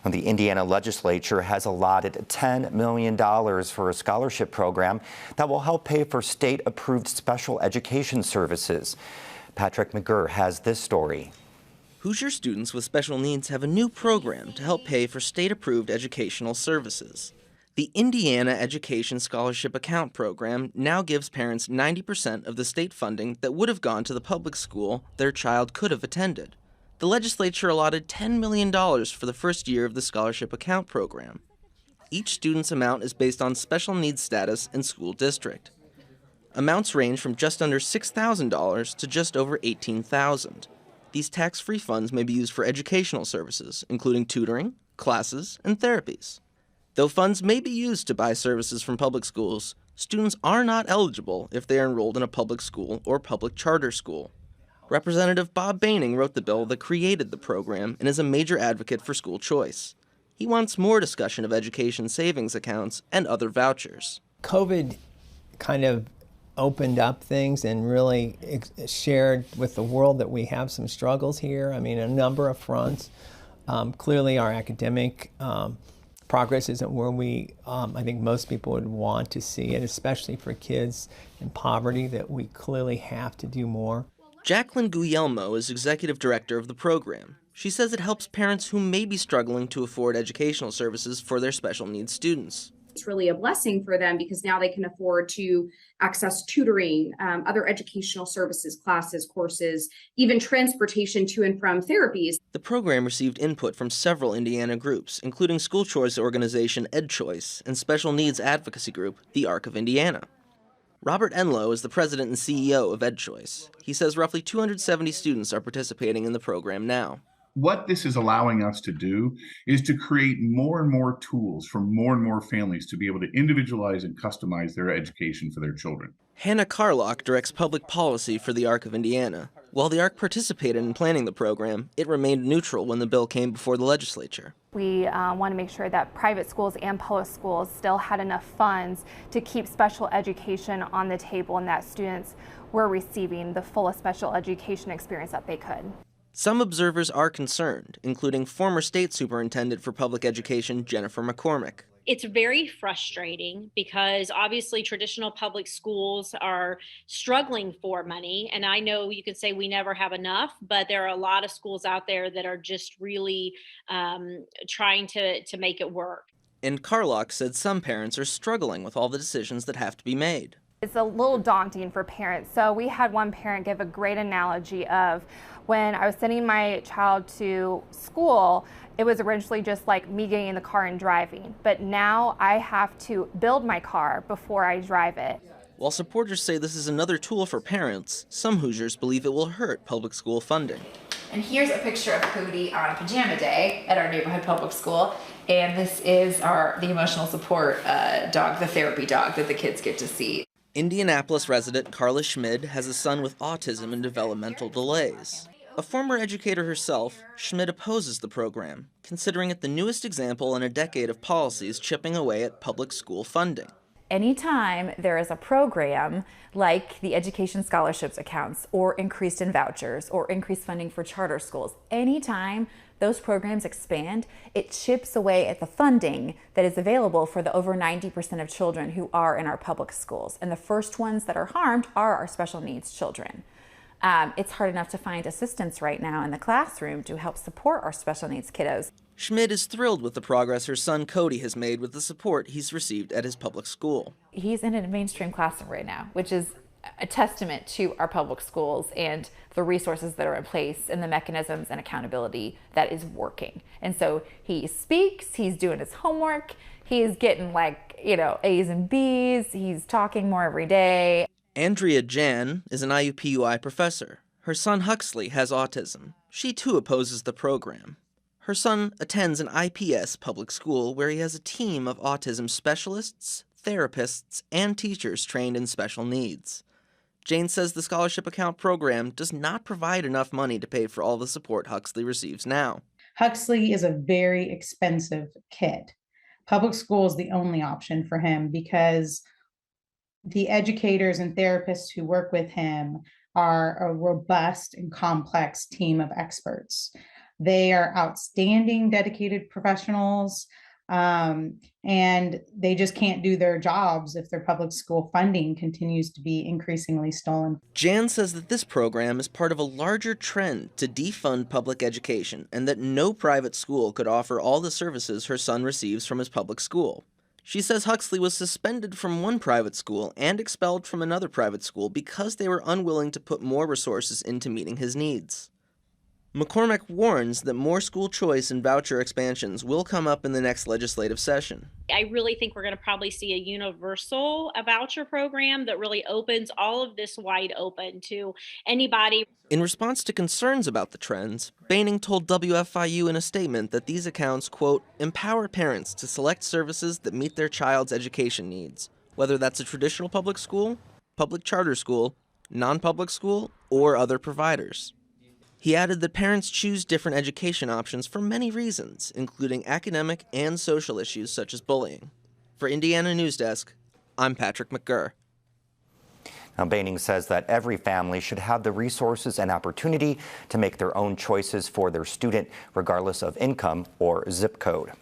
And the Indiana legislature has allotted $10 million for a scholarship program that will help pay for state-approved special education services. Patrick McGurr has this story. Hoosier students with special needs have a new program to help pay for state-approved educational services. The Indiana Education Scholarship Account Program now gives parents 90% of the state funding that would have gone to the public school their child could have attended. The legislature allotted $10 million for the first year of the Scholarship Account Program. Each student's amount is based on special needs status and school district. Amounts range from just under $6,000 to just over $18,000. These tax-free funds may be used for educational services, including tutoring, classes, and therapies. Though funds may be used to buy services from public schools, students are not eligible if they are enrolled in a public school or public charter school. Representative Bob Baining wrote the bill that created the program and is a major advocate for school choice. He wants more discussion of education savings accounts and other vouchers. COVID kind of opened up things and really shared with the world that we have some struggles here. I mean, a number of fronts. Clearly our academic progress isn't where I think most people would want to see it, especially for kids in poverty, that we clearly have to do more. Jacqueline Guglielmo is executive director of the program. She says it helps parents who may be struggling to afford educational services for their special needs students. It's really a blessing for them because now they can afford to access tutoring, other educational services, classes, courses, even transportation to and from therapies. The program received input from several Indiana groups, including school choice organization EdChoice and special needs advocacy group, the Arc of Indiana. Robert Enlow is the president and CEO of EdChoice. He says roughly 270 students are participating in the program now. What this is allowing us to do is to create more and more tools for more and more families to be able to individualize and customize their education for their children. Hannah Carlock directs public policy for the Arc of Indiana. While the Arc participated in planning the program, it remained neutral when the bill came before the legislature. We want to make sure that private schools and public schools still had enough funds to keep special education on the table and that students were receiving the fullest special education experience that they could. Some observers are concerned, including former state superintendent for public education Jennifer McCormick. It's very frustrating because obviously traditional public schools are struggling for money. And I know you could say we never have enough, but there are a lot of schools out there that are just really trying to make it work. And Carlock said some parents are struggling with all the decisions that have to be made. It's a little daunting for parents. So we had one parent give a great analogy of when I was sending my child to school, it was originally just like me getting in the car and driving. But now I have to build my car before I drive it. While supporters say this is another tool for parents, some Hoosiers believe it will hurt public school funding. And here's a picture of Cody on pajama day at our neighborhood public school. And this is the emotional support dog, the therapy dog that the kids get to see. Indianapolis resident Carla Schmid has a son with autism and developmental delays. A former educator herself, Schmid opposes the program, considering it the newest example in a decade of policies chipping away at public school funding. Anytime there is a program like the education scholarships accounts or increased in vouchers or increased funding for charter schools, anytime those programs expand, it chips away at the funding that is available for the over 90% of children who are in our public schools. And the first ones that are harmed are our special needs children. It's hard enough to find assistants right now in the classroom to help support our special needs kiddos. Schmid is thrilled with the progress her son Cody has made with the support he's received at his public school. He's in a mainstream classroom right now, which is a testament to our public schools and the resources that are in place and the mechanisms and accountability that is working. And so he speaks, he's doing his homework, he's getting A's and B's, he's talking more every day. Andrea Jan is an IUPUI professor. Her son Huxley has autism. She too opposes the program. Her son attends an IPS public school where he has a team of autism specialists, therapists, and teachers trained in special needs. Jane says the scholarship account program does not provide enough money to pay for all the support Huxley receives now. Huxley is a very expensive kid. Public school is the only option for him because the educators and therapists who work with him are a robust and complex team of experts. They are outstanding, dedicated professionals, and they just can't do their jobs if their public school funding continues to be increasingly stolen. Jan says that this program is part of a larger trend to defund public education and that no private school could offer all the services her son receives from his public school. She says Huxley was suspended from one private school and expelled from another private school because they were unwilling to put more resources into meeting his needs. McCormick warns that more school choice and voucher expansions will come up in the next legislative session. I really think we're going to probably see a universal voucher program that really opens all of this wide open to anybody. In response to concerns about the trends, Boehning told WFIU in a statement that these accounts, quote, empower parents to select services that meet their child's education needs, whether that's a traditional public school, public charter school, non-public school, or other providers. He added that parents choose different education options for many reasons, including academic and social issues such as bullying. For Indiana News Desk, I'm Patrick McGurr. Now, Boehning says that every family should have the resources and opportunity to make their own choices for their student, regardless of income or zip code.